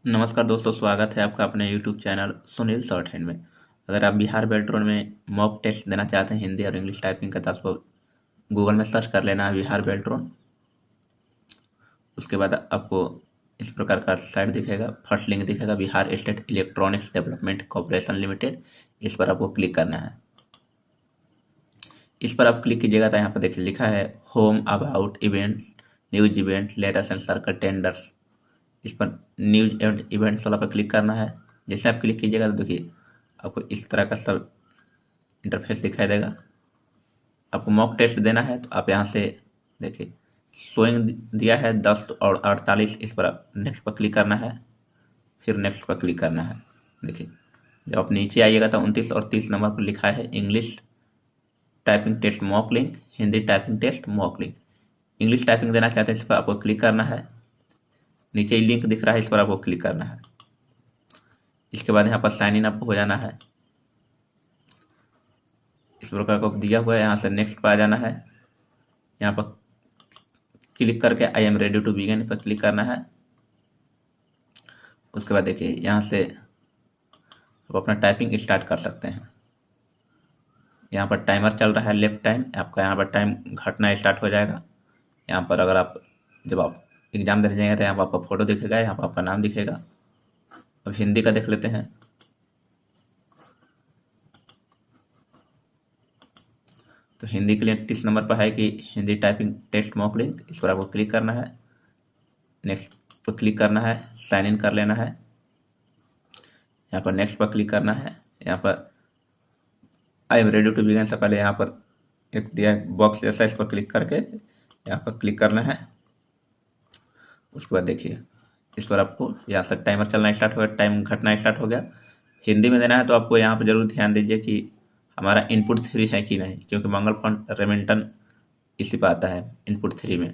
नमस्कार दोस्तों, स्वागत है आपका अपने YouTube channel Sunil short hand में। अगर आप बिहार बेल्ट्रॉन में मॉक टेस्ट देना चाहते हैं हिंदी और इंग्लिश टाइपिंग का, तो आपको गूगल में सर्च कर लेना है बिहार बेल्ट्रॉन। उसके बाद आपको इस प्रकार का साइट दिखेगा, फर्स्ट लिंक दिखेगा Bihar state electronics development corporation limited. इस पर आपको क्लिक करना है। इस पर आप क्लिक कीजिएगा तो यहाँ पर देखिए लिखा है home, about, events, news event, latest and circle tenders. इस पर न्यूज एंड इवेंट्स वाला पर क्लिक करना है। जैसे आप क्लिक कीजिएगा तो देखिए आपको इस तरह का सब इंटरफेस दिखाई देगा। आपको मॉक टेस्ट देना है तो आप यहाँ से देखिए शोइंग दिया है 10 और 48। इस पर आप नेक्स्ट पर क्लिक करना है, फिर नेक्स्ट पर क्लिक करना है। देखिए जब आप नीचे आइएगा तो 29 और 30 नंबर पर लिखा है English typing test mock link, Hindi typing test mock link. English typing देना चाहते हैं, इस पर आपको क्लिक करना है। नीचे लिंक दिख रहा है, इस पर आपको क्लिक करना है। इसके बाद यहाँ पर साइन इन अप हो जाना है। इस प्रकार का दिया हुआ है, यहाँ से नेक्स्ट पर आ जाना है। यहाँ पर क्लिक करके I am ready to begin पर क्लिक करना है। उसके बाद देखिए यहाँ से आप अपना टाइपिंग स्टार्ट कर सकते हैं। यहाँ पर टाइमर चल रहा है, लेफ्ट टाइम। आपका यहाँ पर टाइम घटना स्टार्ट हो जाएगा। यहाँ पर अगर आप जब आप एग्जाम देने जाएंगे तो यहाँ पर आपका फोटो दिखेगा, यहाँ पर आपका नाम दिखेगा। अब हिंदी का देख लेते हैं। तो हिंदी के लिए 30 नंबर पर है कि Hindi typing test mock link. इस पर आपको क्लिक करना है, नेक्स्ट पर क्लिक करना है, साइन इन कर लेना है। यहाँ पर नेक्स्ट पर क्लिक करना है। यहाँ पर I am ready to begin से पहले यहाँ पर एक दिया बॉक्स जैसा, इस पर क्लिक करके यहाँ पर क्लिक करना है। उसके बाद देखिए इस पर आपको यहाँ से टाइमर चलना स्टार्ट हो गया, टाइम घटना स्टार्ट हो गया। हिंदी में देना है तो आपको यहाँ पर जरूर ध्यान दीजिए कि हमारा इनपुट 3 है कि नहीं, क्योंकि मंगल फंड रेमिटेंस इसी पर आता है इनपुट 3 में।